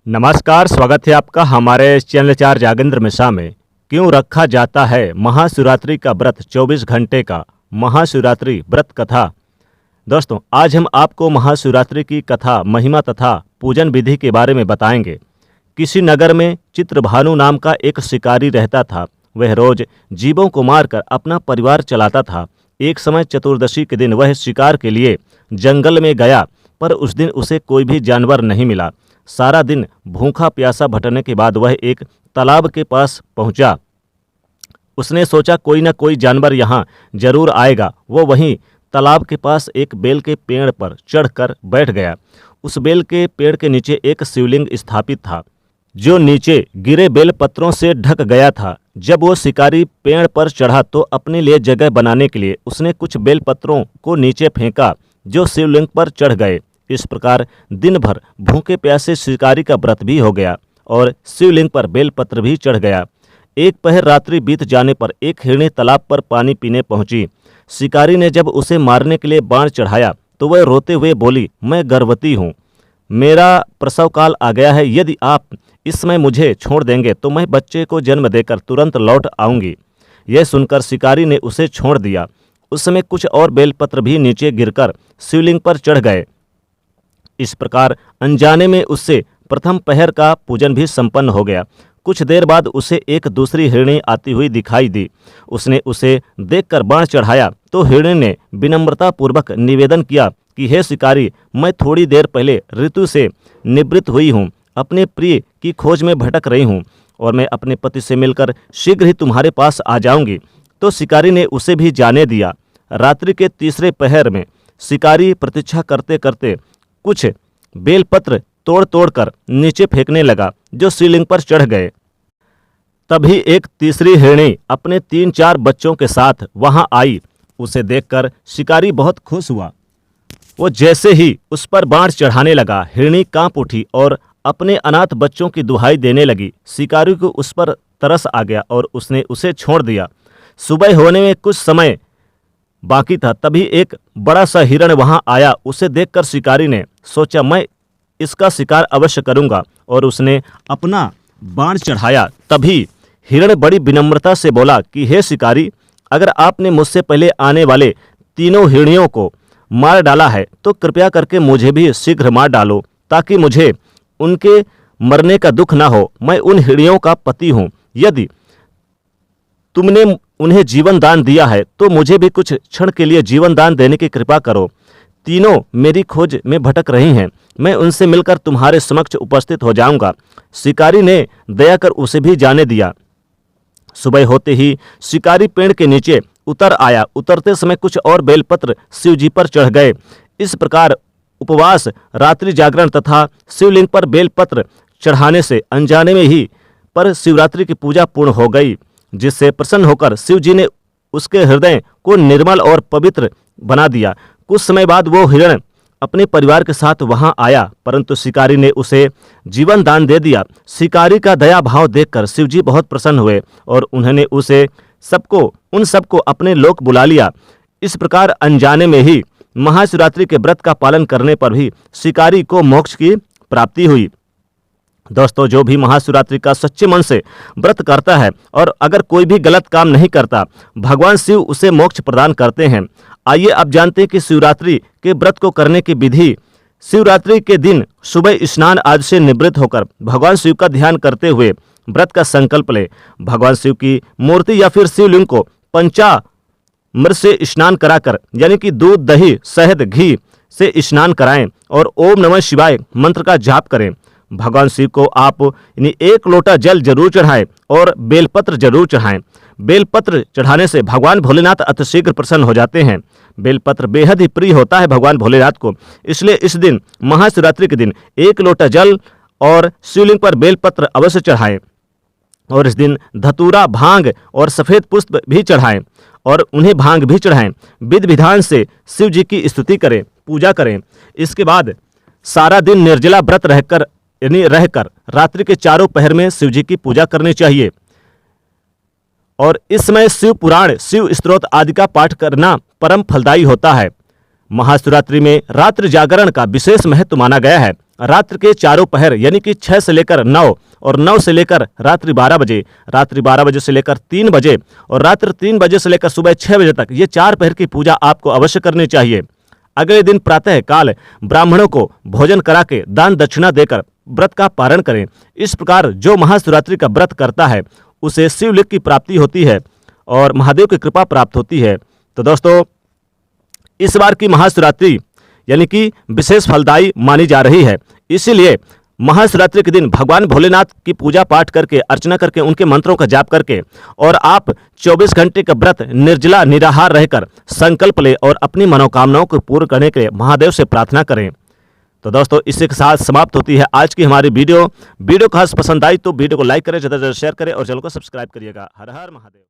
नमस्कार, स्वागत है आपका हमारे चैनल 4 जागेंद्र मिश्रा में। क्यों रखा जाता है महाशिवरात्रि का व्रत 24 घंटे का महाशिवरात्रि व्रत कथा। दोस्तों, आज हम आपको महाशिवरात्रि की कथा, महिमा तथा पूजन विधि के बारे में बताएंगे। किसी नगर में चित्रभानु नाम का एक शिकारी रहता था। वह रोज जीवों को मारकर अपना परिवार चलाता था। एक समय चतुर्दशी के दिन वह शिकार के लिए जंगल में गया, पर उस दिन उसे कोई भी जानवर नहीं मिला। सारा दिन भूखा प्यासा भटकने के बाद वह एक तालाब के पास पहुंचा। उसने सोचा कोई न कोई जानवर यहाँ जरूर आएगा। वो वहीं तालाब के पास एक बेल के पेड़ पर चढ़कर बैठ गया। उस बेल के पेड़ के नीचे एक शिवलिंग स्थापित था, जो नीचे गिरे बेल पत्रों से ढक गया था। जब वो शिकारी पेड़ पर चढ़ा तो अपने लिए जगह बनाने के लिए उसने कुछ बेल पत्रों को नीचे फेंका, जो शिवलिंग पर चढ़ गए। इस प्रकार दिन भर भूखे प्यासे शिकारी का व्रत भी हो गया और शिवलिंग पर बेलपत्र भी चढ़ गया। एक पहर रात्रि बीत जाने पर एक हिरणी तालाब पर पानी पीने पहुंची। शिकारी ने जब उसे मारने के लिए बाण चढ़ाया तो वह रोते हुए बोली, मैं गर्भवती हूँ, मेरा प्रसव काल आ गया है। यदि आप इस समय मुझे छोड़ देंगे तो मैं बच्चे को जन्म देकर तुरंत लौट आऊंगी। यह सुनकर शिकारी ने उसे छोड़ दिया। उस समय कुछ और बेलपत्र भी नीचे गिरकर शिवलिंग पर चढ़ गए। इस प्रकार अनजाने में उससे प्रथम पहर का पूजन भी संपन्न हो गया। कुछ देर बाद उसे एक दूसरी हिरणी आती हुई दिखाई दी। उसने उसे देखकर बाण चढ़ाया तो हिरणी ने विनम्रता पूर्वक निवेदन किया कि हे शिकारी, मैं थोड़ी देर पहले ऋतु से निवृत्त हुई हूँ, अपने प्रिय की खोज में भटक रही हूँ और मैं अपने पति से मिलकर शीघ्र ही तुम्हारे पास आ जाऊंगी। तो शिकारी ने उसे भी जाने दिया। रात्रि के तीसरे पहर में शिकारी प्रतीक्षा करते करते कुछ बेलपत्र तोड़ तोड़कर नीचे फेंकने लगा, जो शिवलिंग पर चढ़ गए। तभी एक तीसरी हिरणी अपने 3-4 बच्चों के साथ वहां आई। उसे देखकर शिकारी बहुत खुश हुआ। वो जैसे ही उस पर बाण चढ़ाने लगा, हिरणी कांप उठी और अपने अनाथ बच्चों की दुहाई देने लगी। शिकारी को उस पर तरस आ गया और उसने उसे छोड़ दिया। सुबह होने में कुछ समय बाकी था, तभी एक बड़ा सा हिरण वहां आया। उसे देखकर शिकारी ने सोचा, मैं इसका शिकार अवश्य करूंगा, और उसने अपना बाण चढ़ाया। तभी हिरण बड़ी विनम्रता से बोला कि हे शिकारी, अगर आपने मुझसे पहले आने वाले तीनों हिरणियों को मार डाला है तो कृपया करके मुझे भी शीघ्र मार डालो, ताकि मुझे उनके मरने का दुख ना हो। मैं उन हिरणियों का पति हूँ। यदि तुमने उन्हें जीवन दान दिया है तो मुझे भी कुछ क्षण के लिए जीवन दान देने की कृपा करो। तीनों मेरी खोज में भटक रही हैं, मैं उनसे मिलकर तुम्हारे समक्ष उपस्थित हो जाऊंगा। शिकारी ने दया कर उसे भी जाने दिया। सुबह होते ही शिकारी पेड़ के नीचे उतर आया। उतरते समय कुछ और बेलपत्र शिवजी पर चढ़ गए। इस प्रकार उपवास, रात्रि जागरण तथा शिवलिंग पर बेलपत्र चढ़ाने से अनजाने में ही पर शिवरात्रि की पूजा पूर्ण हो गई, जिससे प्रसन्न होकर शिवजी ने उसके हृदय को निर्मल और पवित्र बना दिया। कुछ समय बाद वो हिरण अपने परिवार के साथ वहां आया, परंतु शिकारी ने उसे जीवन दान दे दिया। शिकारी का दया भाव देखकर शिवजी बहुत प्रसन्न हुए और उन्होंने उन सबको अपने लोक बुला लिया। इस प्रकार अनजाने में ही महाशिवरात्रि के व्रत का पालन करने पर भी शिकारी को मोक्ष की प्राप्ति हुई। दोस्तों, जो भी महाशिवरात्रि का सच्चे मन से व्रत करता है और अगर कोई भी गलत काम नहीं करता, भगवान शिव उसे मोक्ष प्रदान करते हैं। आइए अब जानते हैं कि शिवरात्रि के व्रत को करने की विधि। शिवरात्रि के दिन सुबह स्नान आदि से निवृत्त होकर भगवान शिव का ध्यान करते हुए व्रत का संकल्प ले। भगवान शिव की मूर्ति या फिर शिवलिंग को पंचामृत से स्नान कराकर, यानी कि दूध, दही, शहद, घी से स्नान कराएं और ओम नमः शिवाय मंत्र का जाप करें। भगवान शिव को आप 1 लोटा जल जरूर चढ़ाएं और बेलपत्र जरूर चढ़ाएं। बेलपत्र चढ़ाने से भगवान भोलेनाथ अतिशीघ्र प्रसन्न हो जाते हैं। बेलपत्र बेहद ही प्रिय होता है भगवान भोलेनाथ को, इसलिए इस दिन, महाशिवरात्रि के दिन, 1 लोटा जल और शिवलिंग पर बेलपत्र अवश्य चढ़ाएं। और इस दिन धतूरा, भांग और सफ़ेद पुष्प भी चढ़ाएं और उन्हें भांग भी चढ़ाएं। विधि विधान से शिव जी की स्तुति करें, पूजा करें। इसके बाद सारा दिन निर्जला व्रत रहकर रात्रि के चारों पहर में शिव जी की पूजा करनी चाहिए। और इस समय शिव पुराण, शिव स्तोत्र आदि का पाठ करना परम फलदायी होता है। महाशिवरात्रि में रात्रि जागरण का विशेष महत्व माना गया है। रात्रि के चारों पहर यानी कि 6 से लेकर 9 और 9 से लेकर रात्रि 12 बजे, रात्रि 12 बजे से लेकर 3 बजे और रात्रि 3 बजे से लेकर सुबह 6 बजे तक ये 4 पहर की पूजा आपको अवश्य करनी चाहिए। अगले दिन प्रातः काल ब्राह्मणों को भोजन करा के दान दक्षिणा देकर व्रत का पारण करें। इस प्रकार जो महाशिवरात्रि का व्रत करता है उसे शिवलिंग की प्राप्ति होती है और महादेव की कृपा प्राप्त होती है। तो दोस्तों, इस बार की महाशिवरात्रि यानी कि विशेष फलदायी मानी जा रही है। इसीलिए महाशिवरात्रि के दिन भगवान भोलेनाथ की पूजा पाठ करके, अर्चना करके, उनके मंत्रों का जाप करके और आप 24 घंटे का व्रत निर्जला निराहार रहकर संकल्प ले और अपनी मनोकामनाओं को पूर्ण करने के लिए महादेव से प्रार्थना करें। तो दोस्तों, इसी के साथ समाप्त होती है आज की हमारी वीडियो। वीडियो खास पसंद आई तो वीडियो को लाइक करें, ज़्यादा से ज़्यादा शेयर करें और चैनल को सब्सक्राइब करिएगा। हर हर महादेव।